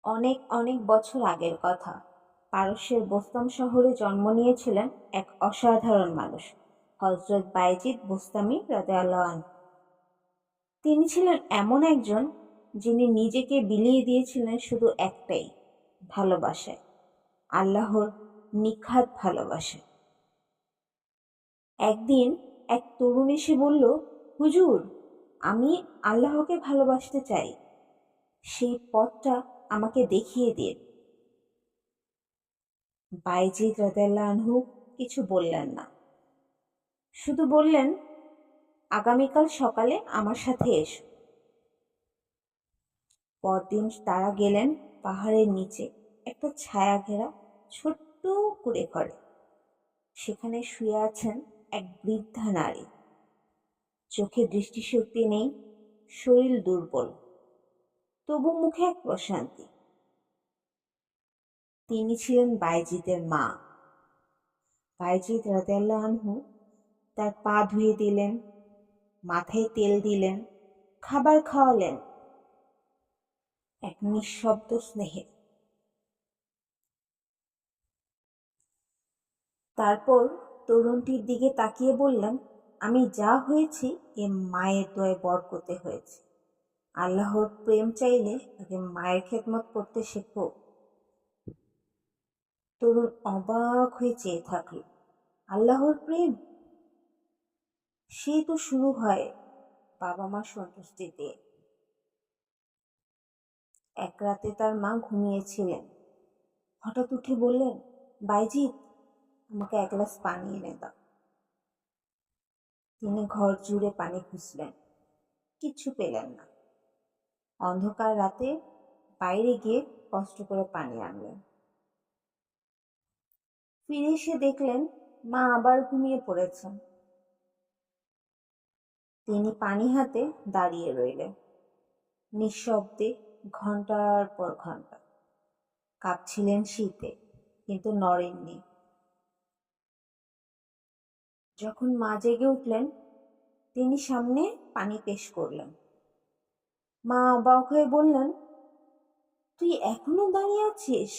অনেক অনেক বছর আগের কথা। পারস্যের বোস্তাম শহরে জন্ম নিয়েছিলেন এক অসাধারণ মানুষ, হযরত বায়েজীদ বোস্তামী রাদিয়াল্লাহু আনহু। তিনি ছিলেন এমন একজন যিনি নিজেকে বিলিয়ে দিয়েছিলেন শুধু একটাই, ভালোবাসায়, আল্লাহর নিখাত ভালোবাসা। একদিন এক তরুণ এসে বলল, হুজুর, আমি আল্লাহকে ভালোবাসতে চাই, সেই পথটা আমাকে দেখিয়ে দিন। বায়েজীদ রাদিয়াল্লাহু আনহু কিছু বললেন না, শুধু বললেন, আগামীকাল সকালে আমার সাথে এসো। পরদিন তারা গেলেন পাহাড়ের নিচে একটা ছায়া ঘেরা ছোট্ট কুঁড়ে ঘরে। সেখানে শুয়ে আছেন এক বৃদ্ধা নারী। চোখে দৃষ্টিশক্তি নেই, শরীর দুর্বল, তবু মুখে এক প্রশান্তি। তিনি ছিলেন বায়েজীদের মা। বায়েজীদ রাদিয়াল্লাহু আনহু তার পা ধুয়ে দিলেন, মাথায় তেল দিলেন, খাবার খাওয়ালেন, এক নিঃশব্দ স্নেহে। তারপর তরুণটির দিকে তাকিয়ে বললেন, আমি যা হয়েছি এ মায়ের দয়ায় বরকতে হয়েছে। আল্লাহর প্রেম চাইলে আগে মায়ের খেদমত করতে শেখো। তরুণ অবাক হয়ে চেয়ে থাকল। আল্লাহর প্রেম, সে তো শুরু হয় বাবা মার সন্তুষ্টি দিয়ে। এক রাতে তার মা ঘুমিয়েছিলেন। হঠাৎ উঠে বললেন, বায়েজীদ, আমাকে এক গ্লাস পানি এনে দাও। তিনি ঘর জুড়ে পানি খুঁজলেন, কিচ্ছু পেলেন না। অন্ধকার রাতে বাইরে গিয়ে কষ্ট করে পানি আনলেন। ফিরে এসে দেখলেন মা আবার ঘুমিয়ে পড়েছেন। তিনি পানি হাতে দাঁড়িয়ে রইলেন, নিঃশব্দে, ঘন্টার পর ঘন্টা। কাঁপছিলেন শীতে, কিন্তু নড়েননি। যখন মা জেগে উঠলেন, তিনি সামনে পানি পেশ করলেন। মা অবাক হয়ে বললেন, তুই এখনো দাঁড়িয়ে আছিস?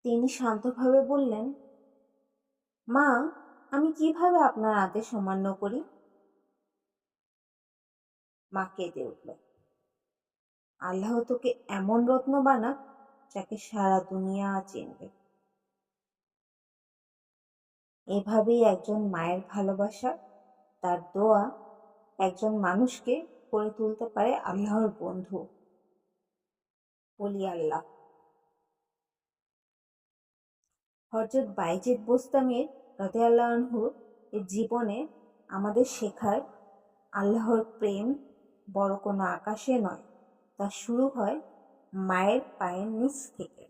তিনি শান্তভাবে বললেন, মা, আমি কিভাবে আপনার আদেশ অমান্য করি? মা কেঁদে উঠল। আল্লাহ তোকে এমন রত্ন বানাক যাকে সারা দুনিয়া চিনবে। এভাবেই একজন মায়ের ভালোবাসা, তার দোয়া একজন মানুষকে করে তুলতে পারে আল্লাহর বন্ধু, ওলি আল্লাহ। হযরত বায়েজীদ বোস্তামী রাদিয়াল্লাহু আনহুর এর জীবনে আমাদের শেখায়, আল্লাহর প্রেম বড় কোনো আকাশে নয়, তা শুরু হয় মায়ের পায়ের নিচ থেকে।